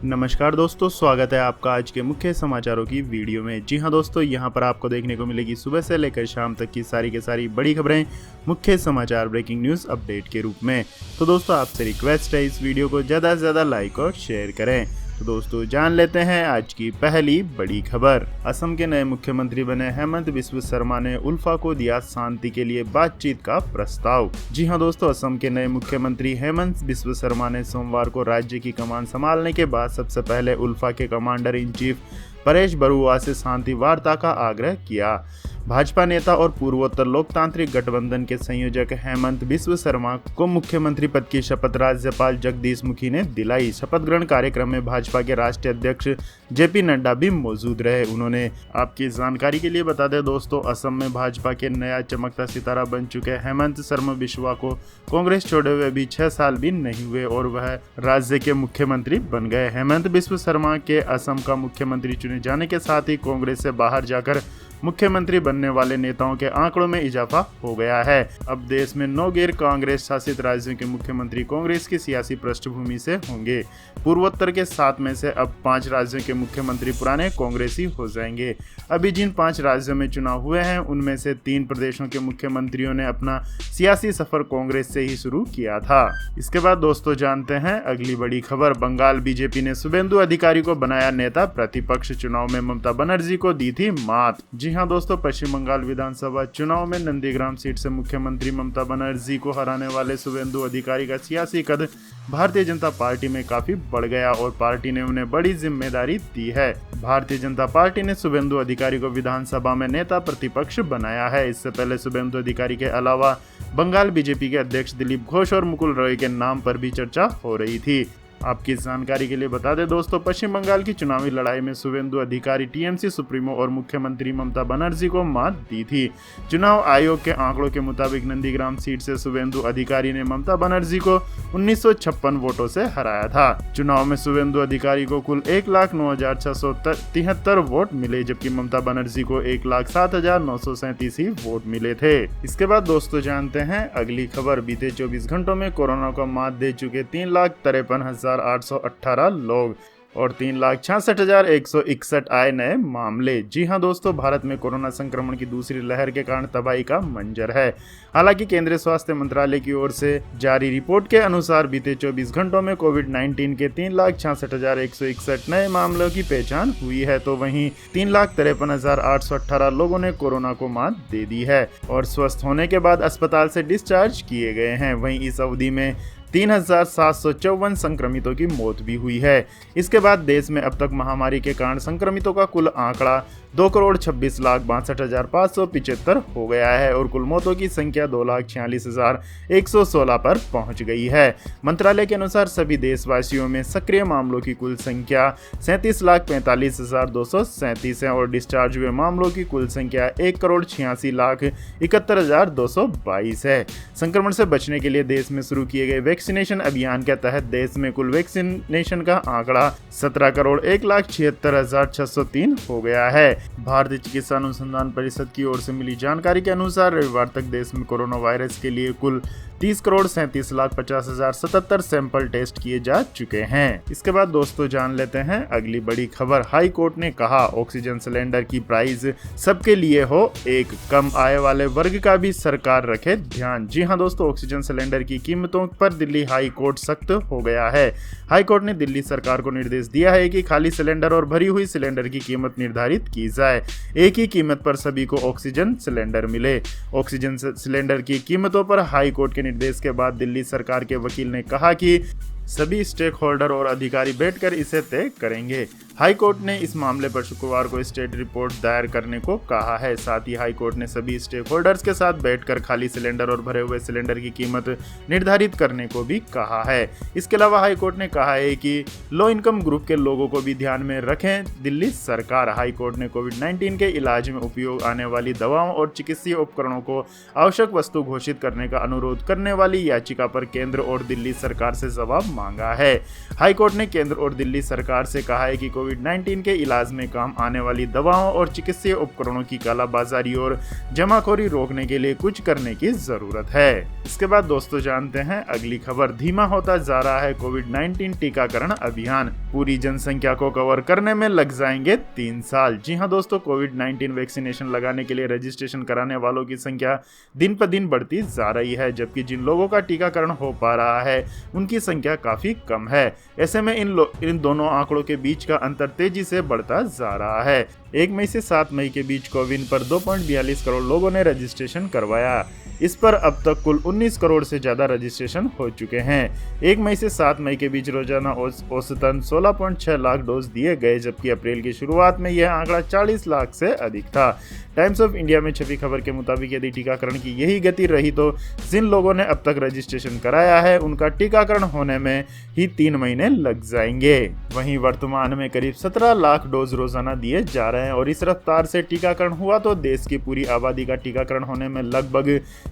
नमस्कार दोस्तों, स्वागत है आपका आज के मुख्य समाचारों की वीडियो में। जी हां दोस्तों, यहां पर आपको देखने को मिलेगी सुबह से लेकर शाम तक की सारी के सारी बड़ी खबरें, मुख्य समाचार, ब्रेकिंग न्यूज़ अपडेट के रूप में। तो दोस्तों आपसे रिक्वेस्ट है इस वीडियो को ज़्यादा से ज़्यादा लाइक और शेयर करें। तो दोस्तों जान लेते हैं आज की पहली बड़ी खबर। असम के नए मुख्यमंत्री बने हेमंत बिस्व शर्मा ने उल्फा को दिया शांति के लिए बातचीत का प्रस्ताव। जी हां दोस्तों, असम के नए मुख्यमंत्री हेमंत बिस्व शर्मा ने सोमवार को राज्य की कमान संभालने के बाद सबसे पहले उल्फा के commander in chief Paresh Barua से शांति वार्ता का आग्रह किया। भाजपा नेता और पूर्वोत्तर लोकतांत्रिक गठबंधन के संयोजक हेमंत बिस्व शर्मा को मुख्यमंत्री पद की शपथ राज्यपाल जगदीश मुखी ने दिलाई। शपथ ग्रहण कार्यक्रम में भाजपा के राष्ट्रीय अध्यक्ष जेपी नड्डा भी मौजूद रहे। उन्होंने आपकी जानकारी के लिए बता दें दोस्तों, असम में भाजपा के नया चमकता सितारा बन चुके हेमंत शर्मा बिस्वा को कांग्रेस छोड़े हुए भी 6 साल भी नहीं हुए और वह राज्य के मुख्यमंत्री बन गए। हेमंत बिस्व शर्मा के असम का मुख्यमंत्री चुने जाने के साथ ही कांग्रेस से बाहर जाकर मुख्यमंत्री बनने वाले नेताओं के आंकड़ों में इजाफा हो गया है। अब देश में 9 गैर कांग्रेस शासित राज्यों के मुख्यमंत्री कांग्रेस की सियासी पृष्ठभूमि से होंगे। पूर्वोत्तर के 7 में से अब 5 राज्यों के मुख्यमंत्री पुराने कांग्रेसी हो जाएंगे। अभी जिन 5 राज्यों में चुनाव हुए हैं उनमें से 3 प्रदेशों के मुख्यमंत्रियों ने अपना सियासी सफर कांग्रेस से ही शुरू किया था। इसके बाद दोस्तों जानते हैं अगली बड़ी खबर। बंगाल बीजेपी ने शुभेंदु अधिकारी को बनाया नेता प्रतिपक्ष। चुनाव में ममता बनर्जी को दी थी मात। जी हां दोस्तों, पश्चिम बंगाल विधानसभा चुनाव में नंदीग्राम सीट से मुख्यमंत्री ममता बनर्जी को हराने वाले शुभेंदु अधिकारी का सियासी कद भारतीय जनता पार्टी में काफी बढ़ गया और पार्टी ने उन्हें बड़ी जिम्मेदारी दी है। भारतीय जनता पार्टी ने शुभेंदु अधिकारी को विधानसभा में नेता प्रतिपक्ष बनाया है। इससे पहले शुभेंदु अधिकारी के अलावा बंगाल बीजेपी के अध्यक्ष दिलीप घोष और मुकुल रॉय के नाम पर भी चर्चा हो रही थी। आपकी जानकारी के लिए बता दें दोस्तों, पश्चिम बंगाल की चुनावी लड़ाई में शुभेंदु अधिकारी टीएमसी सुप्रीमो और मुख्यमंत्री ममता बनर्जी को मात दी थी। चुनाव आयोग के आंकड़ों के मुताबिक नंदीग्राम सीट से शुभेंदु अधिकारी ने ममता बनर्जी को 1956 वोटों से हराया था। चुनाव में शुभेंदु अधिकारी को कुल 1,09,673 वोट मिले, जबकि ममता बनर्जी को 1,07,937 ही वोट मिले थे। इसके बाद दोस्तों जानते हैं अगली खबर। बीते 24 घंटों में कोरोना को मात दे चुके 3,53,818 लोग और 3,66,161 आए नए मामले। जी हां दोस्तों, भारत में कोरोना संक्रमण की दूसरी लहर के कारण तबाही का मंजर है। हालांकि केंद्रीय स्वास्थ्य मंत्रालय की ओर से जारी रिपोर्ट के अनुसार बीते 24 घंटों में कोविड-19 के 3,66,161 नए मामलों की पहचान हुई है, तो वहीं 3,53,818 लोगों ने कोरोना को मात दे दी है और स्वस्थ होने के बाद अस्पताल से डिस्चार्ज किए गए हैं। वहीं इस अवधि में 3,754 संक्रमितों की मौत भी हुई है। इसके बाद देश में अब तक महामारी के कारण संक्रमितों का कुल आंकड़ा 2,26,62,575 हो गया है और कुल मौतों की संख्या 2,46,116 पर पहुंच गई है। मंत्रालय के अनुसार सभी देशवासियों में सक्रिय मामलों की कुल संख्या 37,45,237 है और डिस्चार्ज हुए मामलों की कुल संख्या 1,86,71,222 है। संक्रमण से बचने के लिए देश में शुरू किए गए वैक्सीनेशन अभियान के तहत देश में कुल वैक्सीनेशन का आंकड़ा 17,01,76,3 हो गया है। भारतीय चिकित्सा अनुसंधान परिषद की ओर से मिली जानकारी के अनुसार रविवार तक देश में कोरोना वायरस के लिए कुल 30,37,50,077 सैंपल टेस्ट किए जा चुके हैं। इसके बाद दोस्तों जान लेते हैं अगली बड़ी खबर। हाई कोर्ट ने कहा ऑक्सीजन सिलेंडर की प्राइस सबके लिए हो एक, कम आय वाले वर्ग का भी सरकार रखे ध्यान। जी हां दोस्तों, ऑक्सीजन सिलेंडर की कीमतों पर दिल्ली हाई कोर्ट सख्त हो गया है। हाई कोर्ट ने दिल्ली सरकार को निर्देश दिया है कि खाली सिलेंडर और भरी हुई सिलेंडर की कीमत निर्धारित की जाए, एक ही कीमत पर सभी को ऑक्सीजन सिलेंडर मिले। ऑक्सीजन सिलेंडर की कीमतों पर हाई कोर्ट के निर्देश के बाद दिल्ली सरकार के वकील ने कहा कि सभी स्टेक होल्डर और अधिकारी बैठकर इसे तय करेंगे। हाई कोर्ट ने इस मामले पर शुक्रवार को स्टेट रिपोर्ट दायर करने को कहा है। साथ ही हाई कोर्ट ने सभी स्टेक होल्डर्स के साथ बैठकर खाली सिलेंडर और भरे हुए सिलेंडर की कीमत निर्धारित करने को भी कहा है। इसके अलावा हाई कोर्ट ने कहा है कि लो इनकम ग्रुप के लोगों को भी ध्यान में रखें दिल्ली सरकार। हाई कोर्ट ने कोविड-19 के इलाज में उपयोग आने वाली दवाओं और चिकित्सीय उपकरणों को आवश्यक वस्तु घोषित करने का अनुरोध करने वाली याचिका पर केंद्र और दिल्ली सरकार से जवाब मांगा है। हाईकोर्ट ने केंद्र और दिल्ली सरकार से कहा है कि कोविड-19 के इलाज में काम आने वाली दवाओं और चिकित्सीय उपकरणों की कालाबाजारी और जमाखोरी रोकने के लिए कुछ करने की जरूरत है। इसके बाद दोस्तों जानते हैं अगली खबर। धीमा होता जा रहा है कोविड-19 टीकाकरण अभियान, पूरी जनसंख्या को कवर करने में लग जाएंगे 3 साल। जी हां दोस्तों, कोविड-19 वैक्सीनेशन लगाने के लिए रजिस्ट्रेशन कराने वालों की संख्या दिन पर दिन बढ़ती जा रही है, जबकि जिन लोगों का टीकाकरण हो पा रहा है उनकी संख्या काफी कम है। ऐसे में इन दोनों आंकड़ों के बीच का अंतर तेजी से बढ़ता जा रहा है। 1 मई से 7 मई के बीच कोविन पर 2.42 करोड़ लोगों ने रजिस्ट्रेशन करवाया। इस पर अब तक कुल 19 करोड़ से ज्यादा रजिस्ट्रेशन हो चुके हैं। 1 मई से 7 मई के बीच रोजाना औसतन 16.6 लाख डोज दिए गए, जबकि अप्रैल की शुरुआत में यह आंकड़ा 40 लाख से अधिक था। टाइम्स ऑफ इंडिया में छपी खबर के मुताबिक यदि टीकाकरण की यही गति रही तो जिन लोगों ने अब तक रजिस्ट्रेशन कराया है उनका टीकाकरण होने में ही 3 महीने लग जाएंगे। वहीं वर्तमान में करीब 17 लाख डोज रोजाना दिए जा रहे हैं और इस रफ्तार से टीकाकरण हुआ तो देश की पूरी आबादी का टीकाकरण होने में लगभग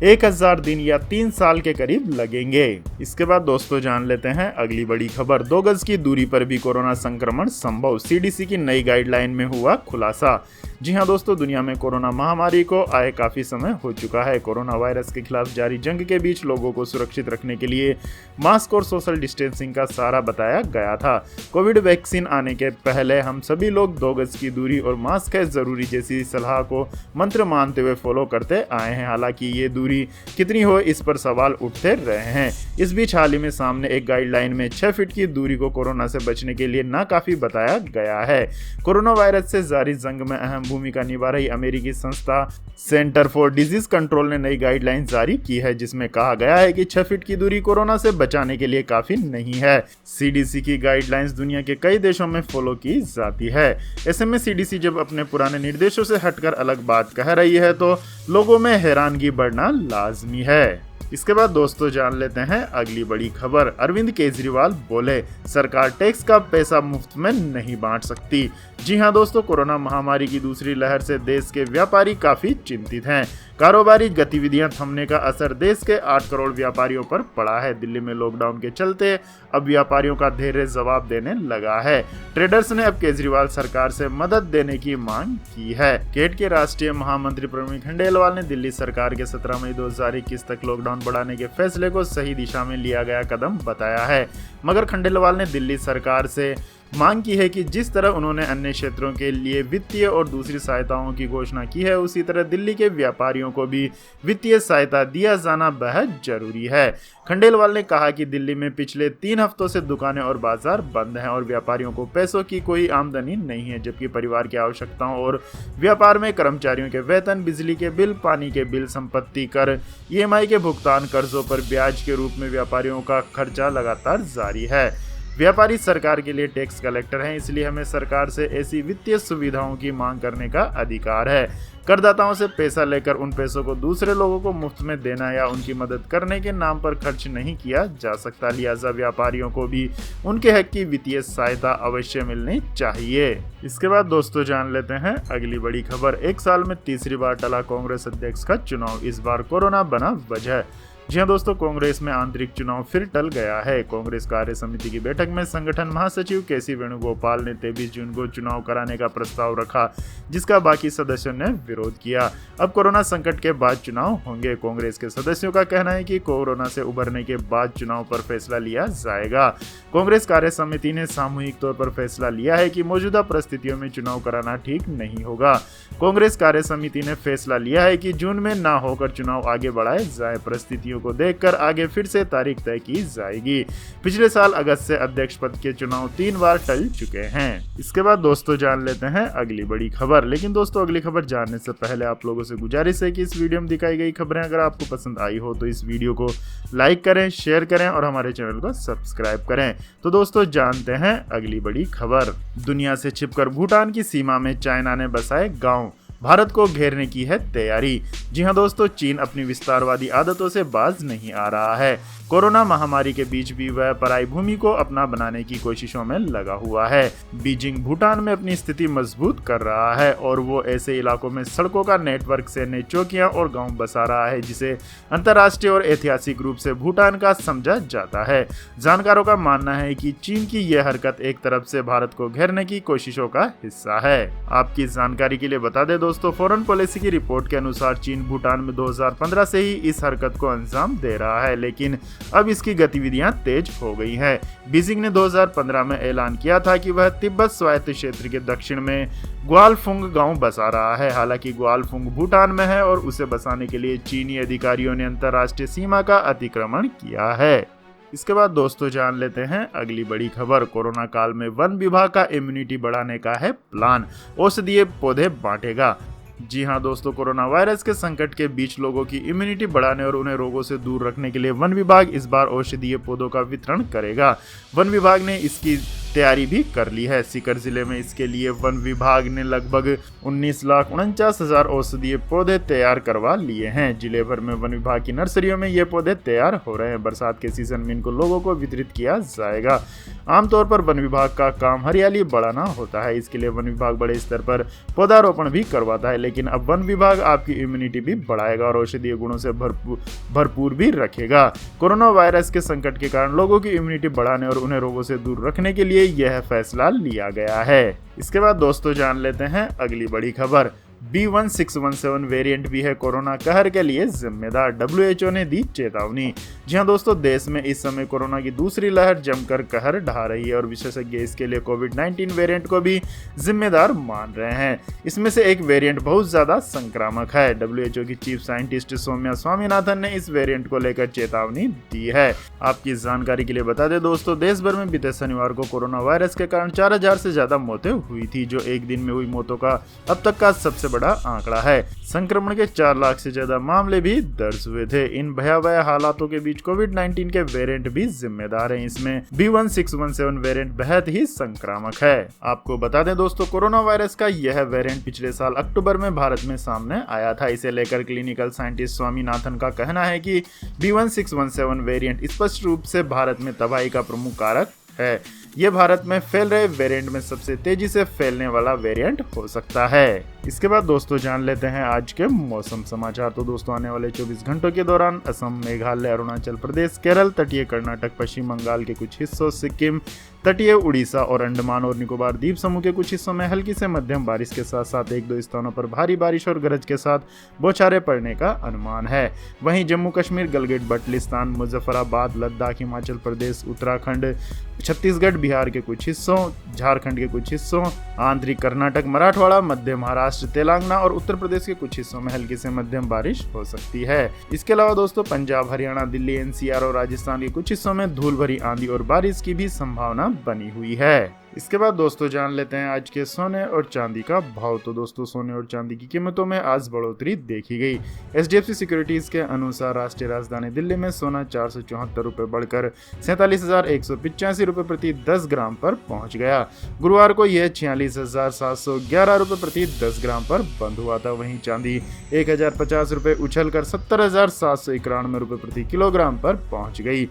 1000 दिन या 3 साल के करीब लगेंगे। इसके बाद दोस्तों जान लेते हैं अगली बड़ी खबर। 2 गज की दूरी पर भी कोरोना संक्रमण संभव, सीडीसी की नई गाइडलाइन में हुआ खुलासा। जी हां दोस्तों, दुनिया में कोरोना महामारी को आए काफी समय हो चुका है। कोरोना वायरस के खिलाफ जारी जंग के बीच लोगों को सुरक्षित रखने के लिए मास्क और सोशल डिस्टेंसिंग का सहारा बताया गया था। कोविड वैक्सीन आने के पहले हम सभी लोग 2 गज की दूरी और मास्क है जरूरी जैसी सलाह को मंत्र मानते हुए फॉलो करते आए हैं। हालांकि ये दूरी कितनी हो इस पर सवाल उठते रहे हैं। इस बीच हाल ही में सामने एक गाइडलाइन में 6 फीट की दूरी को कोरोना से बचने के लिए नाकाफी बताया गया है। कोरोना वायरस से जारी जंग में अहम भूमिका निभा रही अमेरिकी संस्था सेंटर फॉर डिजीज कंट्रोल ने नई गाइडलाइन जारी की है, जिसमें कहा गया है कि 6 फीट की दूरी कोरोना से बचाने के लिए काफी नहीं है। सीडीसी की गाइडलाइंस दुनिया के कई देशों में फॉलो की जाती है। ऐसे में सीडीसी जब अपने पुराने निर्देशों से हटकर अलग बात कह रही है तो लोगों में हैरानगी बढ़ना लाजमी है। इसके बाद दोस्तों जान लेते हैं अगली बड़ी खबर। अरविंद केजरीवाल बोले, सरकार टैक्स का पैसा मुफ्त में नहीं बांट सकती। जी हां दोस्तों, कोरोना महामारी की दूसरी लहर से देश के व्यापारी काफी चिंतित हैं। कारोबारी गतिविधियां थमने का असर देश के 8 करोड़ व्यापारियों पर पड़ा है। दिल्ली में लॉकडाउन के चलते अब व्यापारियों का धैर्य जवाब देने लगा है। ट्रेडर्स ने अब केजरीवाल सरकार से मदद देने की मांग की है। केट के राष्ट्रीय महामंत्री प्रवीण खंडेलवाल ने दिल्ली सरकार के 17 मई 2021 तक लॉकडाउन बढ़ाने के फैसले को सही दिशा में लिया गया कदम बताया है, मगर खंडेलवाल ने दिल्ली सरकार से मांग की है कि जिस तरह उन्होंने अन्य क्षेत्रों के लिए वित्तीय और दूसरी सहायताओं की घोषणा की है उसी तरह दिल्ली के व्यापारियों को भी वित्तीय सहायता दिया जाना बेहद जरूरी है। खंडेलवाल ने कहा कि दिल्ली में पिछले 3 हफ्तों से दुकानें और बाजार बंद हैं और व्यापारियों को पैसों की कोई आमदनी नहीं है, जबकि परिवार की आवश्यकताओं और व्यापार में कर्मचारियों के वेतन, बिजली के बिल, पानी के बिल, संपत्ति कर, ईएमआई के भुगतान, कर्जों पर ब्याज के रूप में व्यापारियों का खर्चा लगातार जारी है। व्यापारी सरकार के लिए टैक्स कलेक्टर हैं, इसलिए हमें सरकार से ऐसी वित्तीय सुविधाओं की मांग करने का अधिकार है। करदाताओं से पैसा लेकर उन पैसों को दूसरे लोगों को मुफ्त में देना या उनकी मदद करने के नाम पर खर्च नहीं किया जा सकता। लिहाजा व्यापारियों को भी उनके हक की वित्तीय सहायता अवश्य मिलनी चाहिए। इसके बाद दोस्तों जान लेते हैं अगली बड़ी खबर। 1 साल में तीसरी बार टला कांग्रेस अध्यक्ष का चुनाव, इस बार कोरोना बना वजह। जी हां दोस्तों, कांग्रेस में आंतरिक चुनाव फिर टल गया है। कांग्रेस कार्य समिति की बैठक में संगठन महासचिव केसी वेणुगोपाल ने 23 जून को चुनाव कराने का प्रस्ताव रखा, जिसका बाकी सदस्यों ने विरोध किया। अब कोरोना संकट के बाद चुनाव होंगे। कांग्रेस के सदस्यों का कहना है कि कोरोना से उबरने के बाद चुनाव पर फैसला लिया जाएगा। कांग्रेस कार्य समिति ने सामूहिक तौर पर फैसला लिया है कि मौजूदा परिस्थितियों में चुनाव कराना ठीक नहीं होगा। कांग्रेस कार्य समिति ने फैसला लिया है कि जून में ना होकर चुनाव आगे बढ़ाए जाए। परिस्थितियों को देखकर आगे फिर से तारीख तय की जाएगी। पिछले साल अगस्त से अध्यक्ष पद के चुनाव 3 बार टल चुके हैं। इसके बाद दोस्तों जान लेते हैं अगली बड़ी खबर। लेकिन दोस्तों अगली खबर जानने से पहले आप लोगों से गुजारिश है कि इस वीडियो में दिखाई गई खबरें अगर आपको पसंद आई हो तो इस वीडियो को लाइक करें, शेयर करें और हमारे चैनल को सब्सक्राइब करें। तो दोस्तों जानते हैं अगली बड़ी खबर। दुनिया से छिपकर भूटान की सीमा में चाइना ने बसाए गाँव। भारत को घेरने की है तैयारी। जी हां दोस्तों, चीन अपनी विस्तारवादी आदतों से बाज नहीं आ रहा है। कोरोना महामारी के बीच भी वह पराई भूमि को अपना बनाने की कोशिशों में लगा हुआ है। बीजिंग भूटान में अपनी स्थिति मजबूत कर रहा है और वो ऐसे इलाकों में सड़कों का नेटवर्क से नई चौकियां और गांव बसा रहा है जिसे अंतर्राष्ट्रीय और ऐतिहासिक रूप से भूटान का समझा जाता है। जानकारों का मानना है कि चीन की यह हरकत एक तरफ से भारत को घेरने की कोशिशों का हिस्सा है। आपकी जानकारी के लिए बता दें दोस्तों, फॉरेन पॉलिसी की रिपोर्ट के अनुसार चीन भूटान में 2015 से ही इस हरकत को अंजाम दे रहा है, लेकिन अब इसकी गतिविधियां तेज हो गई हैं। बीजिंग ने 2015 में ऐलान किया था कि वह तिब्बत स्वायत्त क्षेत्र के दक्षिण में ग्वालफुंग गांव बसा रहा है। हालांकि ग्वालफुंग भूटान में है और उसे बसाने के लिए चीनी अधिकारियों ने अंतर्राष्ट्रीय सीमा का अतिक्रमण किया है। इसके बाद दोस्तों जान लेते हैं अगली बड़ी खबर। कोरोना काल में वन विभाग का इम्यूनिटी बढ़ाने का है प्लान, औषधीय पौधे बांटेगा। जी हां दोस्तों, कोरोना वायरस के संकट के बीच लोगों की इम्यूनिटी बढ़ाने और उन्हें रोगों से दूर रखने के लिए वन विभाग इस बार औषधीय पौधों का वितरण करेगा। वन विभाग ने इसकी तैयारी भी कर ली है। सीकर जिले में इसके लिए वन विभाग ने लगभग 19,49,000 औषधीय पौधे तैयार करवा लिए हैं। जिले भर में वन विभाग की नर्सरियों में ये पौधे तैयार हो रहे हैं। बरसात के सीजन में इनको लोगों को वितरित किया जाएगा। आमतौर पर वन विभाग का काम हरियाली बढ़ाना होता है, इसके लिए वन विभाग बड़े स्तर पर पौधारोपण भी करवाता है, लेकिन अब वन विभाग आपकी इम्यूनिटी भी बढ़ाएगा और औषधीय गुणों से भरपूर भी रखेगा। कोरोना वायरस के संकट के कारण लोगों की इम्यूनिटी बढ़ाने और उन्हें रोगों से दूर रखने के लिए यह फैसला लिया गया है। इसके बाद दोस्तों जान लेते हैं अगली बड़ी खबर। B1617 वेरिएंट भी है कोरोना कहर के लिए जिम्मेदार, WHO ने दी चेतावनी। जी हां दोस्तों, देश में इस समय कोरोना की दूसरी लहर जमकर कहर ढा रही है और विशेषज्ञ इसके लिए कोविड-19 वेरिएंट को भी जिम्मेदार मान रहे हैं। इसमें से एक वेरिएंट बहुत ज्यादा संक्रामक है। WHO की चीफ साइंटिस्ट सौम्या स्वामीनाथन ने इस वेरिएंट को लेकर चेतावनी दी है। आपकी जानकारी के लिए बता दें दोस्तों, देश भर में बीते शनिवार को कोरोना वायरस के कारण 4000 से ज्यादा मौतें हुई थी, जो एक दिन में हुई मौतों का अब तक का सबसे बड़ा आंकड़ा है। संक्रमण के 4 लाख से ज्यादा मामले भी दर्ज हुए थे। इन भयावह हालातों के बीच कोविड-19 के वेरिएंट भी जिम्मेदार हैं। इसमें B1617 वेरिएंट बेहद ही संक्रामक है। आपको बता दें दोस्तों, कोरोना वायरस का यह वेरिएंट पिछले साल अक्टूबर में भारत में सामने आया था। इसे लेकर क्लिनिकल साइंटिस्ट स्वामीनाथन का कहना है कि B1617 वेरिएंट स्पष्ट रूप से भारत में तबाही का प्रमुख कारक है। ये भारत में फैल रहे वेरिएंट में सबसे तेजी से फैलने वाला वेरिएंट हो सकता है। इसके बाद दोस्तों जान लेते हैं आज के मौसम समाचार। तो दोस्तों, आने वाले 24 घंटों के दौरान असम, मेघालय, अरुणाचल प्रदेश, केरल, तटीय कर्नाटक, पश्चिम बंगाल के कुछ हिस्सों, सिक्किम, तटीय उड़ीसा और अंडमान और निकोबार द्वीप समूह के कुछ हिस्सों में हल्की से मध्यम बारिश के साथ साथ 1-2 स्थानों पर भारी बारिश और गरज के साथ बौछारें पड़ने का अनुमान है। वहीं जम्मू कश्मीर, गिलगित बल्टिस्तान, मुजफ्फराबाद, लद्दाख, हिमाचल प्रदेश, उत्तराखंड, छत्तीसगढ़, बिहार के कुछ हिस्सों, झारखंड के कुछ हिस्सों, आंतरिक कर्नाटक, मराठवाड़ा, मध्य महाराष्ट्र, तेलंगाना और उत्तर प्रदेश के कुछ हिस्सों में हल्की से मध्यम बारिश हो सकती है। इसके अलावा दोस्तों, पंजाब, हरियाणा, दिल्ली, NCR और राजस्थान के कुछ हिस्सों में धूल भरी आंधी और बारिश की भी संभावना बनी हुई है। इसके बाद दोस्तों जान लेते हैं आज के सोने और चांदी का भाव। तो दोस्तों, सोने और चांदी की कीमतों में आज बढ़ोतरी देखी गई। HDFC सिक्योरिटीज के अनुसार राष्ट्रीय राजधानी दिल्ली में सोना 474 रुपए बढ़कर 47,185 रुपए प्रति 10 ग्राम पर पहुंच गया। गुरुवार को यह 46,711 रुपए प्रति 10 ग्राम पर बंद हुआ था। वहीं चांदी 1,050 रुपए उछलकर 70,791 रुपए प्रति किलोग्राम पर पहुंच गई।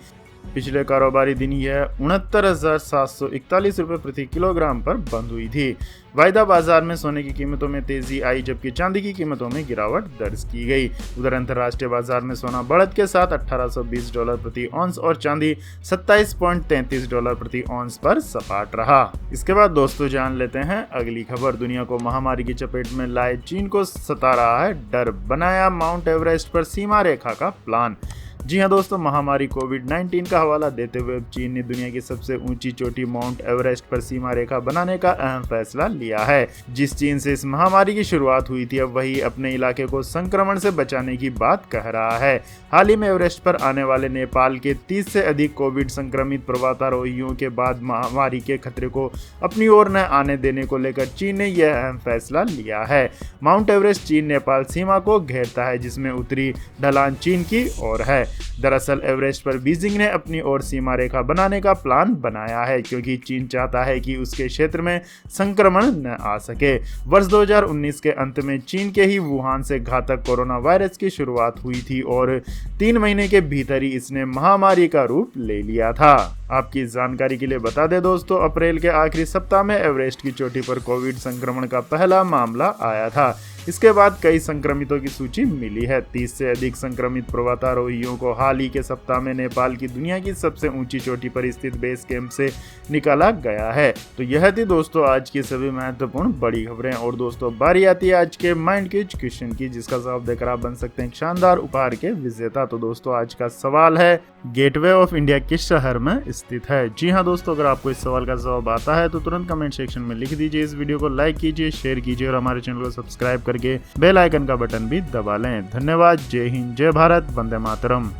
पिछले कारोबारी दिन यह 69,741 रुपए प्रति किलोग्राम पर बंद हुई थी। वायदा बाजार में सोने की कीमतों में तेजी आई, जबकि चांदी की कीमतों में गिरावट दर्ज की गई। उधर अंतर्राष्ट्रीय बाजार में सोना बढ़त के साथ $1,820 प्रति औंस और चांदी $27.33 प्रति औंस पर सपाट रहा। इसके बाद दोस्तों जान लेते हैं अगली खबर। दुनिया को महामारी की चपेट में लाए चीन को सता रहा है डर, बनाया माउंट एवरेस्ट पर सीमा रेखा का प्लान। जी हां दोस्तों, महामारी कोविड-19 का हवाला देते हुए चीन ने दुनिया की सबसे ऊंची चोटी माउंट एवरेस्ट पर सीमा रेखा बनाने का अहम फैसला लिया है। जिस चीन से इस महामारी की शुरुआत हुई थी, अब वही अपने इलाके को संक्रमण से बचाने की बात कह रहा है। हाल ही में एवरेस्ट पर आने वाले नेपाल के 30 से अधिक कोविड संक्रमित पर्वतारोहियों के बाद महामारी के खतरे को अपनी ओर न आने देने को लेकर चीन ने यह अहम फैसला लिया है। माउंट एवरेस्ट चीन नेपाल सीमा को घेरता है, जिसमें उत्तरी ढलान चीन की ओर है। दरअसल एवरेस्ट पर बीजिंग ने अपनी ओर सीमा रेखा बनाने का प्लान बनाया है, क्योंकि चीन चाहता है कि उसके क्षेत्र में संक्रमण न आ सके। वर्ष 2019 के अंत में चीन के ही वुहान से घातक कोरोना वायरस की शुरुआत हुई थी और 3 महीने के भीतर ही इसने महामारी का रूप ले लिया था। आपकी जानकारी के लिए बता दें दोस्तों, अप्रैल के आखिरी सप्ताह में एवरेस्ट की चोटी पर कोविड संक्रमण का पहला मामला आया था। इसके बाद कई संक्रमितों की सूची मिली है। 30 से अधिक संक्रमित पर्वतारोहियों को हाल ही के सप्ताह में नेपाल की दुनिया की सबसे ऊंची चोटी पर स्थित बेस कैंप से निकाला गया है। तो यह थी दोस्तों आज की सभी महत्वपूर्ण बड़ी खबरें। और दोस्तों बारी आती है आज के माइंड क्विज क्वेश्चन की, जिसका जवाब देकर आप बन सकते हैं एक शानदार उपहार के विजेता। तो दोस्तों आज का सवाल है, गेटवे ऑफ इंडिया किस शहर में स्थित है? जी हाँ दोस्तों, अगर आपको इस सवाल का जवाब आता है तो तुरंत कमेंट सेक्शन में लिख दीजिए। इस वीडियो को लाइक कीजिए, शेयर कीजिए और हमारे चैनल को सब्सक्राइब करके बेल आइकन का बटन भी दबा लें। धन्यवाद। जय हिंद, जय भारत, वंदे मातरम।